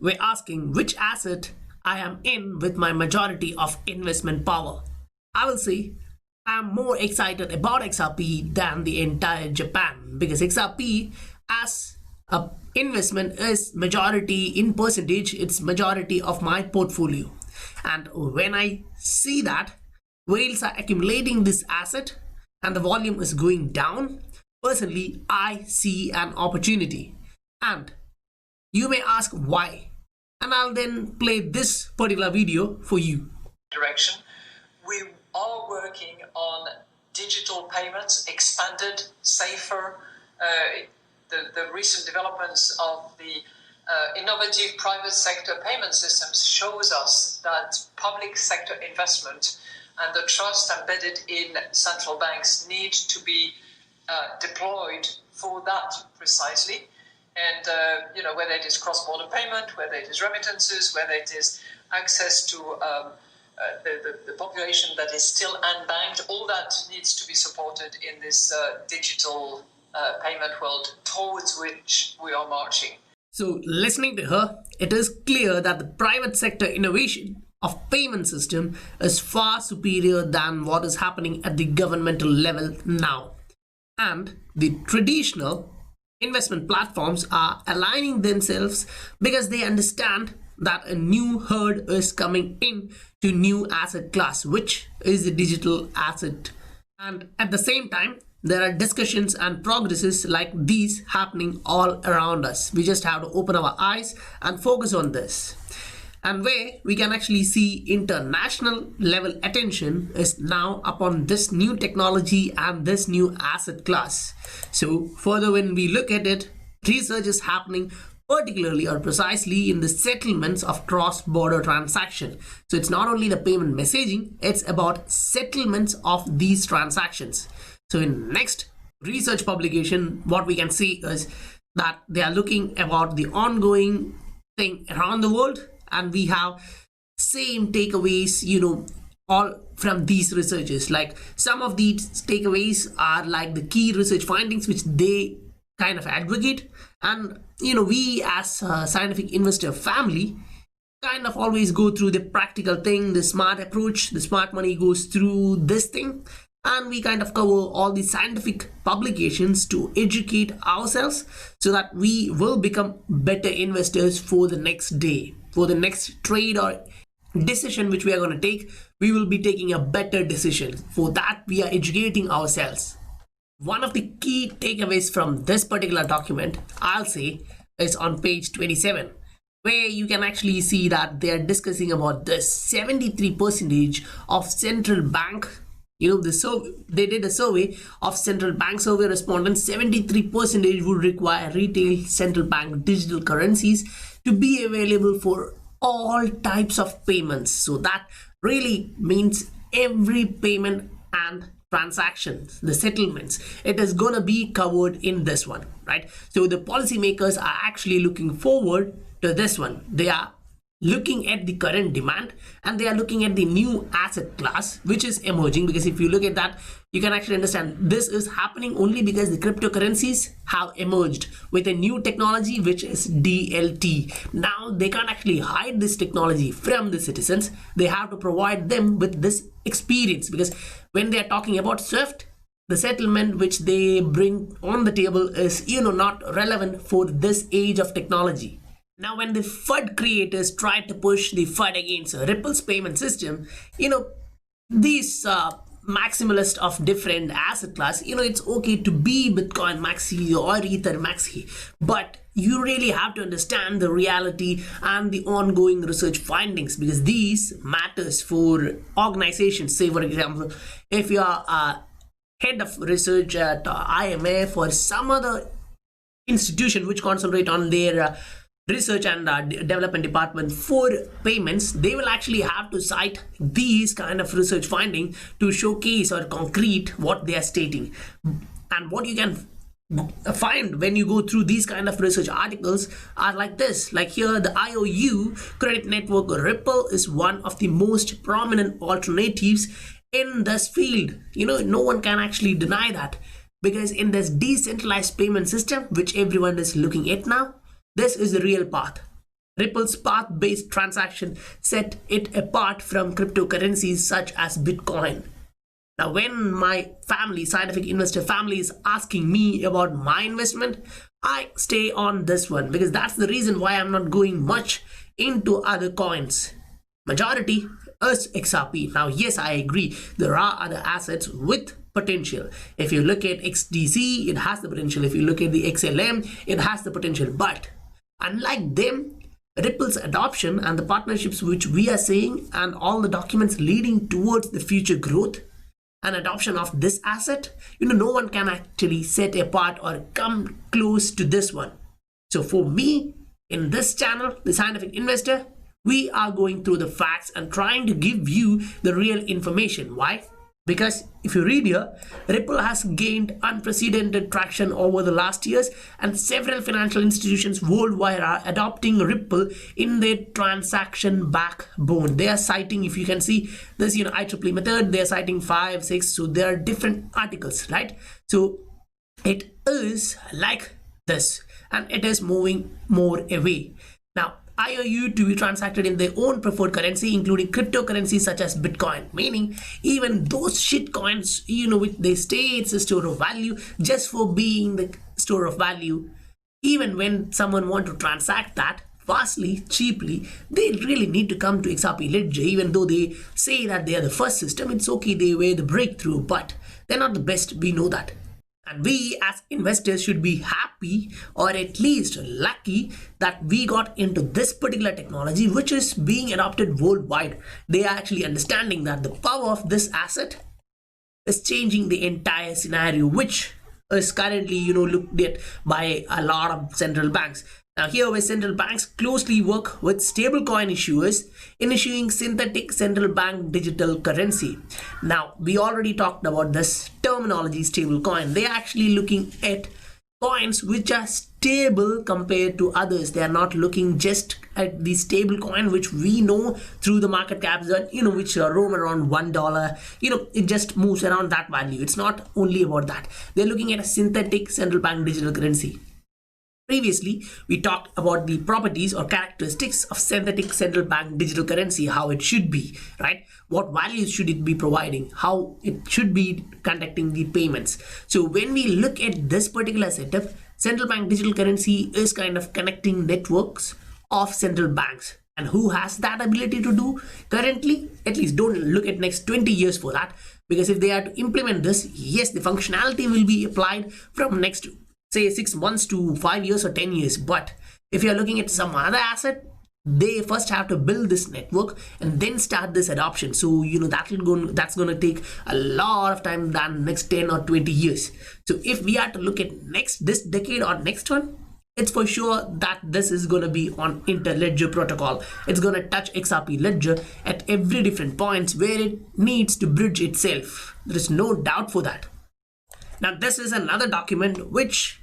we're asking which asset I am in with my majority of investment power. I will say I'm more excited about XRP than the entire Japan, because XRP as a investment is majority in percentage, it's majority of my portfolio. And when I see that whales are accumulating this asset and the volume is going down, personally I see an opportunity. And you may ask why, and I'll then play this particular video for you. Direction. We are working on digital payments, expanded, safer. The recent developments of the innovative private sector payment systems shows us that public sector investment and the trust embedded in central banks need to be deployed for that precisely. And whether it is cross-border payment, whether it is remittances, whether it is access to the population that is still unbanked, all that needs to be supported in this digital payment world towards which we are marching. So listening to her, it is clear that the private sector innovation of payment system is far superior than what is happening at the governmental level now. And the traditional investment platforms are aligning themselves because they understand that a new herd is coming in to new asset class, which is the digital asset. And at the same time, there are discussions and progresses like these happening all around us. We just have to open our eyes and focus on this. And where we can actually see international level attention is now upon this new technology and this new asset class. So further, when we look at it, research is happening particularly or precisely in the settlements of cross-border transaction. So it's not only the payment messaging, it's about settlements of these transactions. So in next research publication, what we can see is that they are looking about the ongoing thing around the world, and we have same takeaways, all from these researchers. Like some of these takeaways are like the key research findings which they kind of advocate, and we as a scientific investor family kind of always go through the practical thing, the smart approach. The smart money goes through this thing, and we kind of cover all the scientific publications to educate ourselves so that we will become better investors for the next day, for the next trade or decision which we are going to take. We will be taking a better decision. For that, we are educating ourselves. One of the key takeaways from this particular document, I'll say, is on page 27, where you can actually see that they are discussing about this 73% of central bank. They did a survey of central bank survey respondents. 73% would require retail central bank digital currencies to be available for all types of payments. So that really means every payment and transactions, the settlements, it is gonna be covered in this one, right? So the policymakers are actually looking forward to this one. They are looking at the current demand, and they are looking at the new asset class which is emerging, because if you look at that, you can actually understand this is happening only because the cryptocurrencies have emerged with a new technology which is DLT. Now they can't actually hide this technology from the citizens. They have to provide them with this experience, because when they are talking about SWIFT, the settlement which they bring on the table is not relevant for this age of technology. Now, when the FUD creators tried to push the FUD against Ripple's payment system, these maximalists of different asset class, it's okay to be Bitcoin maxi or Ether maxi, but you really have to understand the reality and the ongoing research findings, because these matters for organizations. Say, for example, if you are a head of research at IMF or some other institution which concentrate on their research and development department for payments, they will actually have to cite these kind of research findings to showcase or concrete what they are stating. And what you can find when you go through these kind of research articles are like this. Like here, the IOU credit network Ripple is one of the most prominent alternatives in this field. No one can actually deny that, because in this decentralized payment system which everyone is looking at now, this is the real path. Ripple's path-based transaction set it apart from cryptocurrencies such as Bitcoin. Now, when my family, scientific investor family, is asking me about my investment, I stay on this one because that's the reason why I'm not going much into other coins. Majority is XRP. Now, yes, I agree. There are other assets with potential. If you look at XDC, it has the potential. If you look at the XLM, it has the potential. But unlike them, Ripple's adoption and the partnerships which we are seeing and all the documents leading towards the future growth and adoption of this asset, no one can actually set apart or come close to this one. So for me, in this channel, the Scientific Investor, we are going through the facts and trying to give you the real information. Why? Because if you read here, Ripple has gained unprecedented traction over the last years, and several financial institutions worldwide are adopting Ripple in their transaction backbone. They are citing, if you can see this, IEEE method, they are citing 5, 6, so there are different articles, right? So it is like this, and it is moving more away. Now, IOU to be transacted in their own preferred currency, including cryptocurrencies such as Bitcoin, meaning even those shit coins, which they say it's a store of value just for being the store of value, even when someone want to transact that fastly, cheaply, they really need to come to XRP Ledger. Even though they say that they are the first system, it's okay, they were the breakthrough, but they're not the best, we know that. And we as investors should be happy or at least lucky that we got into this particular technology which is being adopted worldwide. They are actually understanding that the power of this asset is changing the entire scenario, which is currently looked at by a lot of central banks. Now here where central banks closely work with stablecoin issuers in issuing synthetic central bank digital currency. Now we already talked about this terminology, stablecoin. They are actually looking at coins which are stable compared to others. They are not looking just at the stable coin which we know through the market caps that which roam around $1. It just moves around that value. It's not only about that. They're looking at a synthetic central bank digital currency. Previously, we talked about the properties or characteristics of synthetic central bank digital currency, how it should be, right? What values should it be providing, how it should be conducting the payments. So when we look at this particular setup, central bank digital currency is kind of connecting networks of central banks. And who has that ability to do currently? At least don't look at next 20 years for that, because if they are to implement this, yes, the functionality will be applied from next say 6 months to 5 years or 10 years. But if you're looking at some other asset, they first have to build this network and then start this adoption. So that's going to take a lot of time than next 10 or 20 years. So if we are to look at this decade or next one, it's for sure that this is going to be on interledger protocol. It's going to touch XRP Ledger at every different points where it needs to bridge itself. There is no doubt for that. Now this is another document which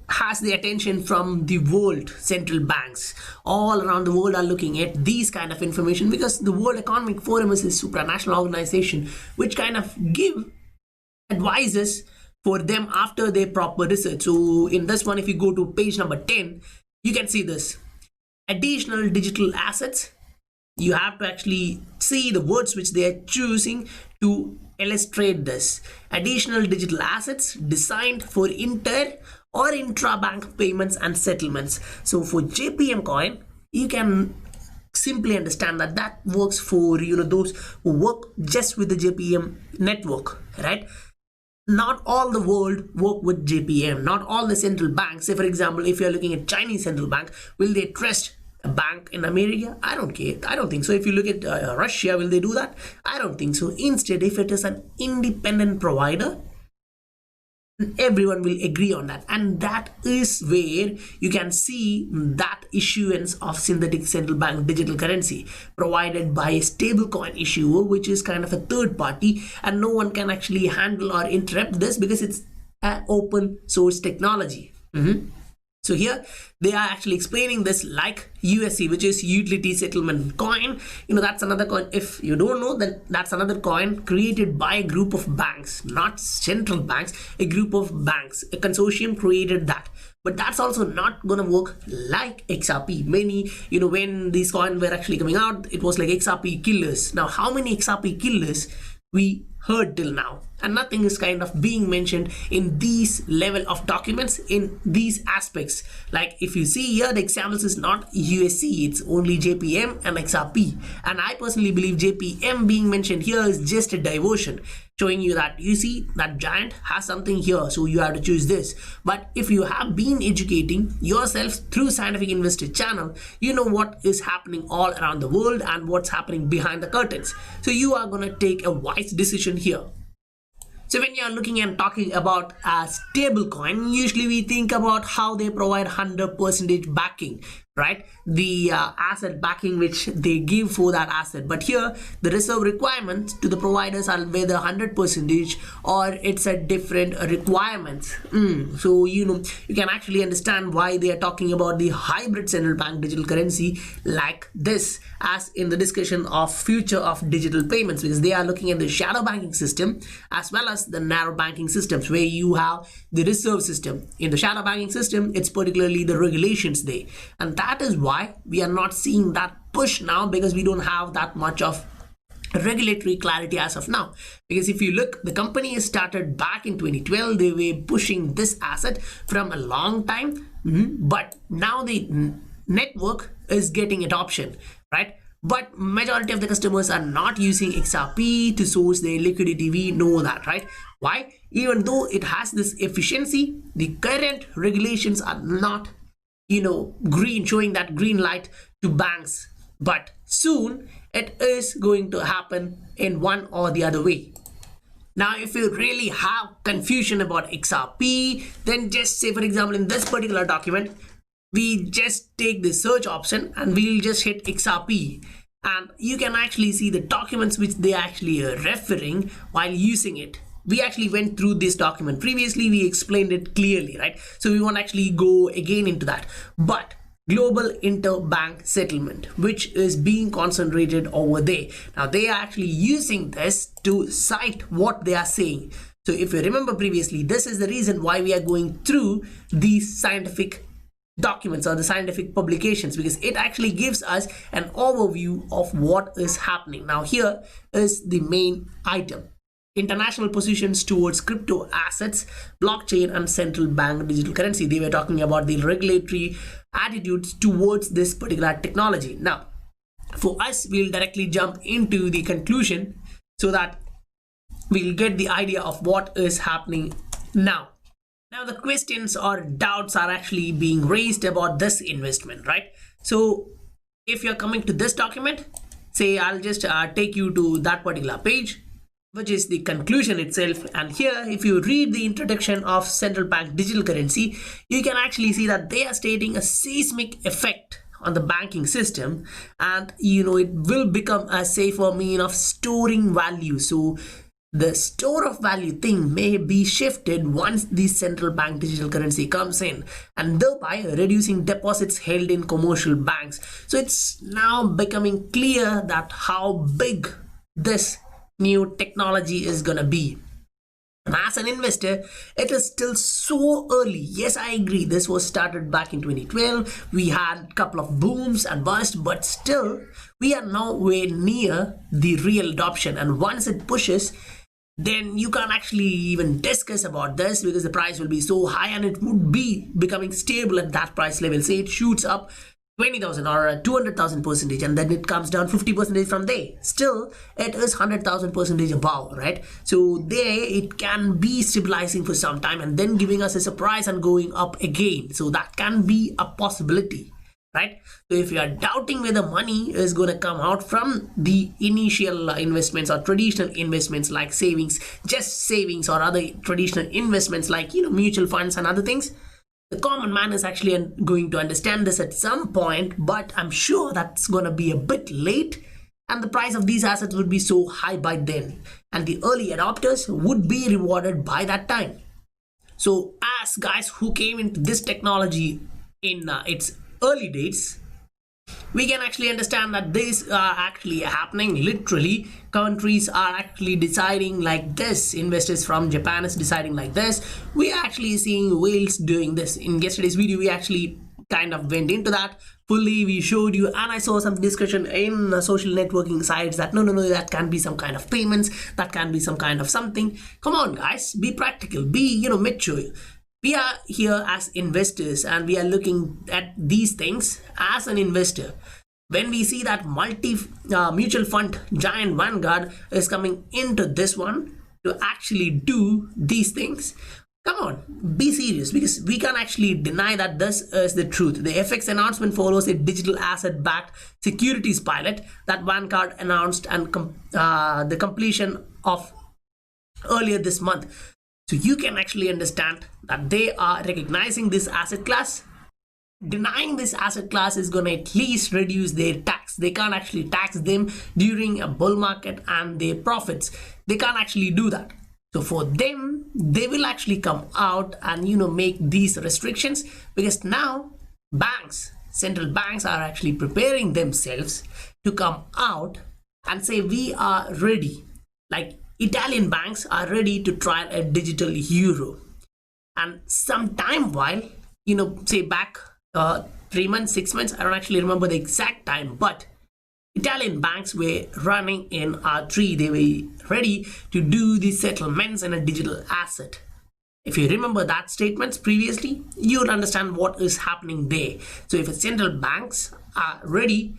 has the attention from the world. Central banks all around the world are looking at these kind of information because the World Economic Forum is a supranational organization which kind of give advices for them after their proper research. So in this one, if you go to page number 10, you can see this additional digital assets. You have to actually see the words which they are choosing to illustrate this. Additional digital assets designed for inter or intra-bank payments and settlements. So for JPM coin, you can simply understand that works for those who work just with the JPM network, right? Not all the world work with JPM. Not all the central banks. Say for example, if you're looking at Chinese central bank, will they trust a bank in America? I don't care. I don't think so. If you look at Russia, will they do that? I don't think so. Instead, if it is an independent provider, everyone will agree on that, and that is where you can see that issuance of synthetic central bank digital currency provided by a stablecoin issuer, which is kind of a third party, and no one can actually handle or interrupt this because it's an open source technology. So here they are actually explaining this like USC, which is utility settlement coin. That's another coin. If you don't know, then that's another coin created by a group of banks, not central banks, a group of banks, a consortium created that. But that's also not gonna work like XRP. Many, when these coins were actually coming out, it was like XRP killers. Now, how many XRP killers we heard till now? And nothing is kind of being mentioned in these level of documents in these aspects. Like if you see here, the examples is not USC, it's only JPM and XRP. And I personally believe JPM being mentioned here is just a diversion, showing you that you see that giant has something here, so you have to choose this. But if you have been educating yourself through Scientific Investor channel, you know what is happening all around the world and what's happening behind the curtains. So you are going to take a wise decision here. So when you are looking and talking about a stable coin, usually we think about how they provide 100% backing, right? The asset backing which they give for that asset. But here the reserve requirements to the providers are whether 100% or it's a different requirements. So you can actually understand why they are talking about the hybrid central bank digital currency like this, as in the discussion of future of digital payments, because they are looking at the shadow banking system as well as the narrow banking systems, where you have the reserve system. In the shadow banking system, it's particularly the regulations there, and that is why we are not seeing that push now, because we don't have that much of regulatory clarity as of now. Because if you look, the company is started back in 2012. They were pushing this asset from a long time, but now the network is getting adoption, right? But majority of the customers are not using XRP to source their liquidity. We know that, right? Why? Even though it has this efficiency, the current regulations are not, green, showing that green light to banks. But soon it is going to happen in one or the other way. Now, if you really have confusion about XRP, then just say, for example, in this particular document, we just take the search option and we'll just hit XRP, and you can actually see the documents which they actually are referring while using it. We actually went through this document previously, we explained it clearly, right? So we won't actually go again into that. But global interbank settlement, which is being concentrated over there, now they are actually using this to cite what they are saying. So if you remember previously, this is the reason why we are going through these scientific documents or the scientific publications, because it actually gives us an overview of what is happening. Now here is the main item: international positions towards crypto assets, blockchain and central bank digital currency. They were talking about the regulatory attitudes towards this particular technology. Now for us, we'll directly jump into the conclusion so that we'll get the idea of what is happening now. Now the questions or doubts are actually being raised about this investment, right? So if you're coming to this document, say I'll just take you to that particular page, which is the conclusion itself. And here, if you read the introduction of central bank digital currency, you can actually see that they are stating a seismic effect on the banking system, and it will become a safer mean of storing value. So the store of value thing may be shifted once the central bank digital currency comes in, and thereby reducing deposits held in commercial banks. So it's now becoming clear that how big this new technology is gonna be. And as an investor, it is still so early. Yes, I agree, this was started back in 2012. We had a couple of booms and busts, but still we are nowhere near the real adoption. And once it pushes, then you can't actually even discuss about this, because the price will be so high and it would be becoming stable at that price level. Say it shoots up 20,000 or 200,000%, and then it comes down 50% from there. Still, it is 100,000% above, right? So there it can be stabilizing for some time and then giving us a surprise and going up again. So that can be a possibility, right? So if you are doubting whether money is going to come out from the initial investments or traditional investments like savings, just savings, or other traditional investments like mutual funds and other things, the common man is actually going to understand this at some point, but I'm sure that's going to be a bit late, and the price of these assets would be so high by then, and the early adopters would be rewarded by that time. So as guys who came into this technology in its early days, we can actually understand that this are actually happening. Literally, countries are actually deciding like this. Investors from Japan is deciding like this. We are actually seeing whales doing this. In yesterday's video, we actually kind of went into that fully. We showed you, and I saw some discussion in social networking sites that no, that can be some kind of payments, that can be some kind of something. Come on guys, be practical, be mature. We are here as investors and we are looking at these things as an investor. When we see that mutual fund giant Vanguard is coming into this one to actually do these things, come on, be serious, because we can actually deny that this is the truth. The FX announcement follows a digital asset-backed securities pilot that Vanguard announced and the completion of earlier this month. So you can actually understand that they are recognizing this asset class. Denying this asset class is going to at least reduce their tax. They can't actually tax them during a bull market and their profits. They can't actually do that. So for them, they will actually come out and make these restrictions, because now banks, central banks are actually preparing themselves to come out and say we are ready. Like Italian banks are ready to try a digital euro. And some time while, say back 3 months, 6 months, I don't actually remember the exact time, but Italian banks were running in R3. They were ready to do the settlements in a digital asset. If you remember that statements previously, you would understand what is happening there. So if central banks are ready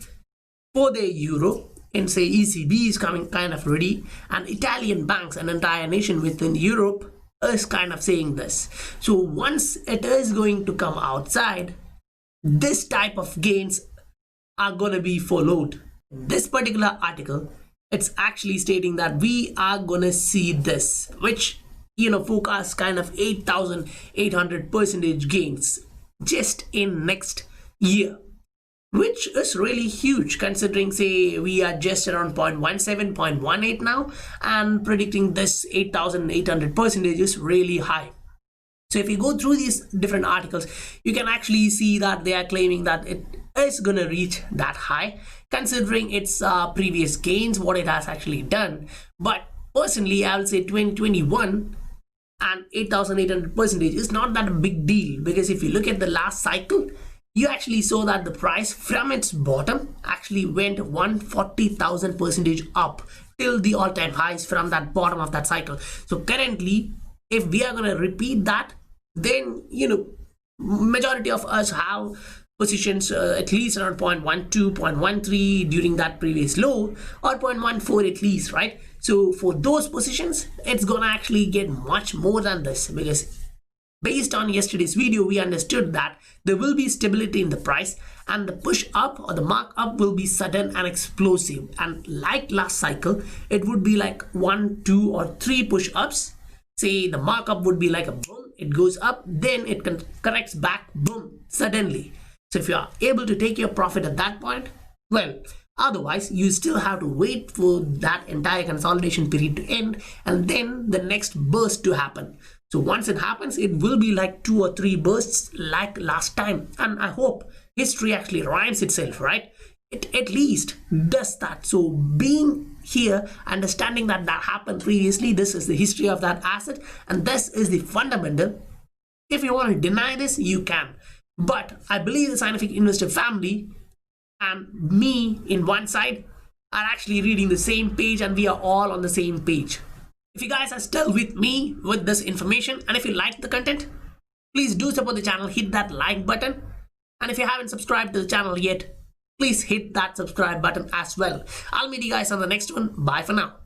for their euro, and say ECB is coming kind of ready, and Italian banks, an entire nation within Europe, is kind of saying this. So once it is going to come outside, this type of gains are going to be followed. This particular article, it's actually stating that we are going to see this, which forecast kind of 8,800% gains just in next year, which is really huge considering, say, we are just around 0.17, 0.18 now, and predicting this 8,800% is really high. So if you go through these different articles, you can actually see that they are claiming that it is going to reach that high, considering its previous gains, what it has actually done. But personally, I will say 2021 and 8,800% is not that a big deal, because if you look at the last cycle, you actually saw that the price from its bottom actually went 140,000% up till the all-time highs from that bottom of that cycle. So currently, if we are going to repeat that, then majority of us have positions at least around 0.12, 0.13 during that previous low, or 0.14 at least, right? So for those positions, it's gonna actually get much more than this, because based on yesterday's video, we understood that there will be stability in the price and the push up or the mark up will be sudden and explosive. And like last cycle, it would be like 1, 2, or 3 push ups. Say the markup would be like a boom, it goes up, then it corrects back, boom, suddenly. So if you are able to take your profit at that point, well, otherwise you still have to wait for that entire consolidation period to end and then the next burst to happen. So once it happens, it will be like 2 or 3 bursts like last time. And I hope history actually rhymes itself, right? It at least does that. So being here, understanding that that happened previously, this is the history of that asset and this is the fundamental. If you want to deny this, you can. But I believe the scientific investor family and me in one side are actually reading the same page and we are all on the same page. If you guys are still with me with this information and if you like the content, please do support the channel, hit that like button. And if you haven't subscribed to the channel yet, please hit that subscribe button as well. I'll meet you guys on the next one. Bye for now.